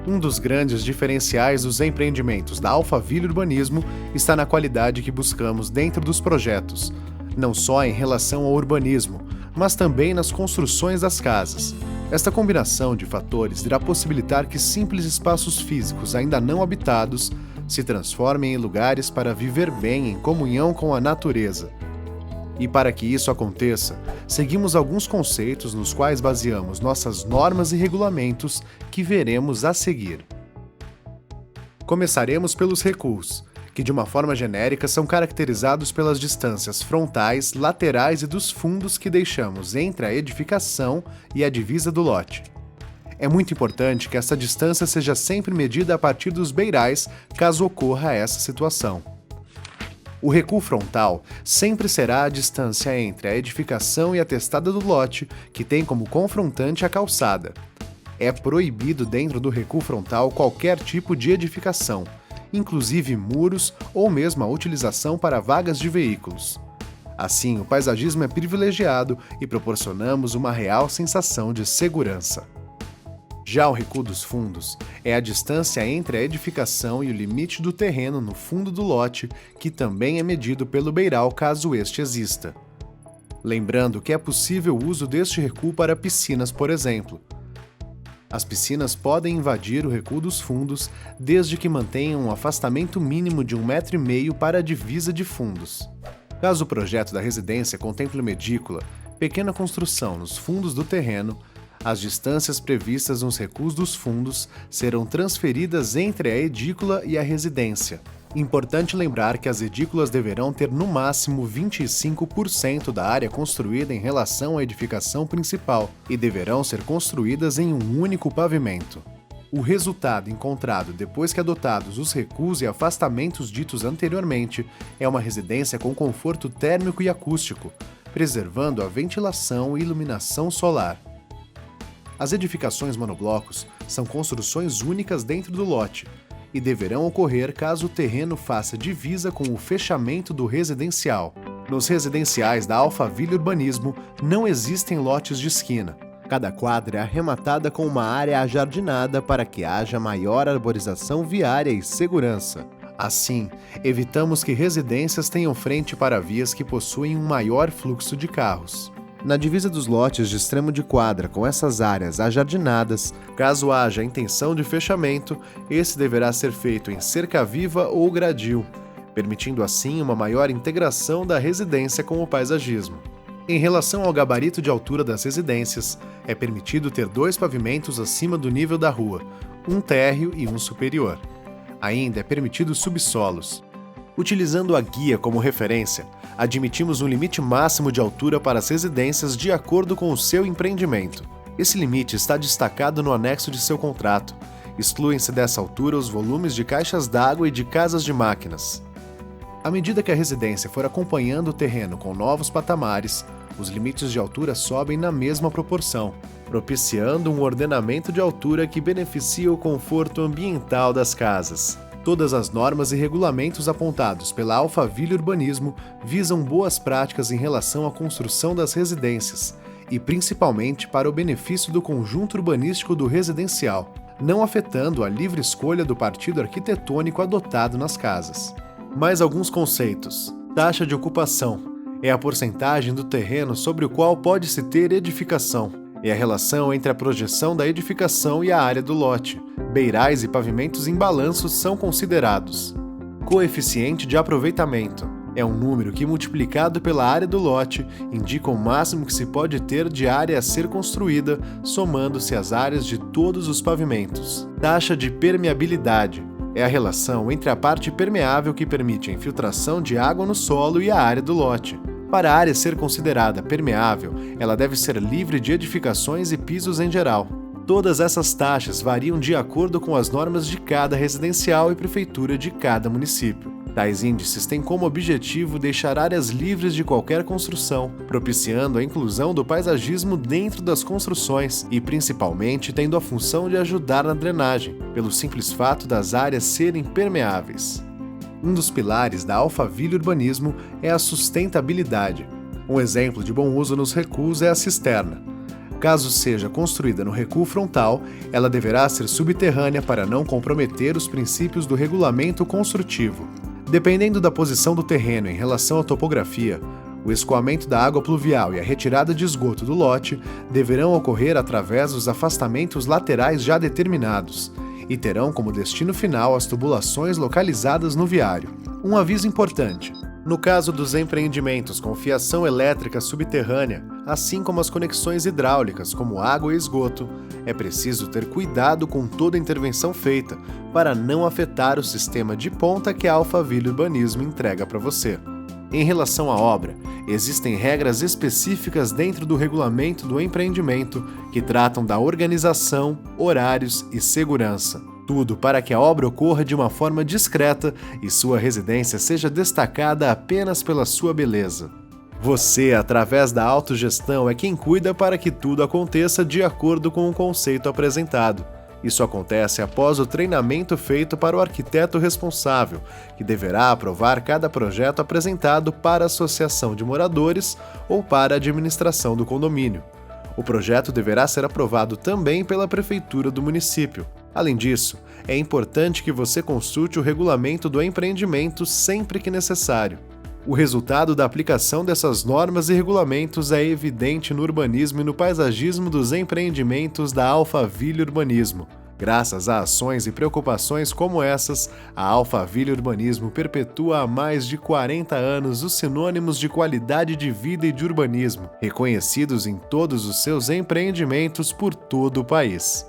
Um dos grandes diferenciais dos empreendimentos da Alphaville Urbanismo está na qualidade que buscamos dentro dos projetos, não só em relação ao urbanismo, mas também nas construções das casas. Esta combinação de fatores irá possibilitar que simples espaços físicos ainda não habitados se transformem em lugares para viver bem em comunhão com a natureza. E para que isso aconteça, seguimos alguns conceitos nos quais baseamos nossas normas e regulamentos que veremos a seguir. Começaremos pelos recuos, que de uma forma genérica são caracterizados pelas distâncias frontais, laterais e dos fundos que deixamos entre a edificação e a divisa do lote. É muito importante que essa distância seja sempre medida a partir dos beirais, caso ocorra essa situação. O recuo frontal sempre será a distância entre a edificação e a testada do lote, que tem como confrontante a calçada. É proibido dentro do recuo frontal qualquer tipo de edificação, inclusive muros ou mesmo a utilização para vagas de veículos. Assim, o paisagismo é privilegiado e proporcionamos uma real sensação de segurança. Já o recuo dos fundos é a distância entre a edificação e o limite do terreno no fundo do lote, que também é medido pelo beiral caso este exista. Lembrando que é possível o uso deste recuo para piscinas, por exemplo. As piscinas podem invadir o recuo dos fundos desde que mantenham um afastamento mínimo de 1,5 m para a divisa de fundos. Caso o projeto da residência contemple uma edícula, pequena construção nos fundos do terreno, as distâncias previstas nos recuos dos fundos serão transferidas entre a edícula e a residência. Importante lembrar que as edículas deverão ter no máximo 25% da área construída em relação à edificação principal e deverão ser construídas em um único pavimento. O resultado encontrado depois que adotados os recuos e afastamentos ditos anteriormente é uma residência com conforto térmico e acústico, preservando a ventilação e iluminação solar. As edificações monoblocos são construções únicas dentro do lote e deverão ocorrer caso o terreno faça divisa com o fechamento do residencial. Nos residenciais da Alphaville Urbanismo não existem lotes de esquina. Cada quadra é arrematada com uma área ajardinada para que haja maior arborização viária e segurança. Assim, evitamos que residências tenham frente para vias que possuem um maior fluxo de carros. Na divisa dos lotes de extremo de quadra com essas áreas ajardinadas, caso haja intenção de fechamento, esse deverá ser feito em cerca viva ou gradil, permitindo assim uma maior integração da residência com o paisagismo. Em relação ao gabarito de altura das residências, é permitido ter 2 pavimentos acima do nível da rua, um térreo e um superior. Ainda é permitido subsolos. Utilizando a guia como referência, admitimos um limite máximo de altura para as residências de acordo com o seu empreendimento. Esse limite está destacado no anexo de seu contrato. Excluem-se dessa altura os volumes de caixas d'água e de casas de máquinas. À medida que a residência for acompanhando o terreno com novos patamares, os limites de altura sobem na mesma proporção, propiciando um ordenamento de altura que beneficia o conforto ambiental das casas. Todas as normas e regulamentos apontados pela Alphaville Urbanismo visam boas práticas em relação à construção das residências e principalmente para o benefício do conjunto urbanístico do residencial, não afetando a livre escolha do partido arquitetônico adotado nas casas. Mais alguns conceitos. Taxa de ocupação é a porcentagem do terreno sobre o qual pode-se ter edificação. É a relação entre a projeção da edificação e a área do lote. Beirais e pavimentos em balanço são considerados. Coeficiente de aproveitamento é um número que, multiplicado pela área do lote, indica o máximo que se pode ter de área a ser construída, somando-se as áreas de todos os pavimentos. Taxa de permeabilidade é a relação entre a parte permeável que permite a infiltração de água no solo e a área do lote. Para a área ser considerada permeável, ela deve ser livre de edificações e pisos em geral. Todas essas taxas variam de acordo com as normas de cada residencial e prefeitura de cada município. Tais índices têm como objetivo deixar áreas livres de qualquer construção, propiciando a inclusão do paisagismo dentro das construções e, principalmente, tendo a função de ajudar na drenagem, pelo simples fato das áreas serem permeáveis. Um dos pilares da Alphaville Urbanismo é a sustentabilidade. Um exemplo de bom uso nos recuos é a cisterna. Caso seja construída no recuo frontal, ela deverá ser subterrânea para não comprometer os princípios do regulamento construtivo. Dependendo da posição do terreno em relação à topografia, o escoamento da água pluvial e a retirada de esgoto do lote deverão ocorrer através dos afastamentos laterais já determinados e terão como destino final as tubulações localizadas no viário. Um aviso importante: no caso dos empreendimentos com fiação elétrica subterrânea, assim como as conexões hidráulicas como água e esgoto, é preciso ter cuidado com toda a intervenção feita para não afetar o sistema de ponta que a Alphaville Urbanismo entrega para você. Em relação à obra, existem regras específicas dentro do regulamento do empreendimento que tratam da organização, horários e segurança. Tudo para que a obra ocorra de uma forma discreta e sua residência seja destacada apenas pela sua beleza. Você, através da autogestão, é quem cuida para que tudo aconteça de acordo com o conceito apresentado. Isso acontece após o treinamento feito para o arquiteto responsável, que deverá aprovar cada projeto apresentado para a associação de moradores ou para a administração do condomínio. O projeto deverá ser aprovado também pela prefeitura do município. Além disso, é importante que você consulte o regulamento do empreendimento sempre que necessário. O resultado da aplicação dessas normas e regulamentos é evidente no urbanismo e no paisagismo dos empreendimentos da Alphaville Urbanismo. Graças a ações e preocupações como essas, a Alphaville Urbanismo perpetua há mais de 40 anos os sinônimos de qualidade de vida e de urbanismo, reconhecidos em todos os seus empreendimentos por todo o país.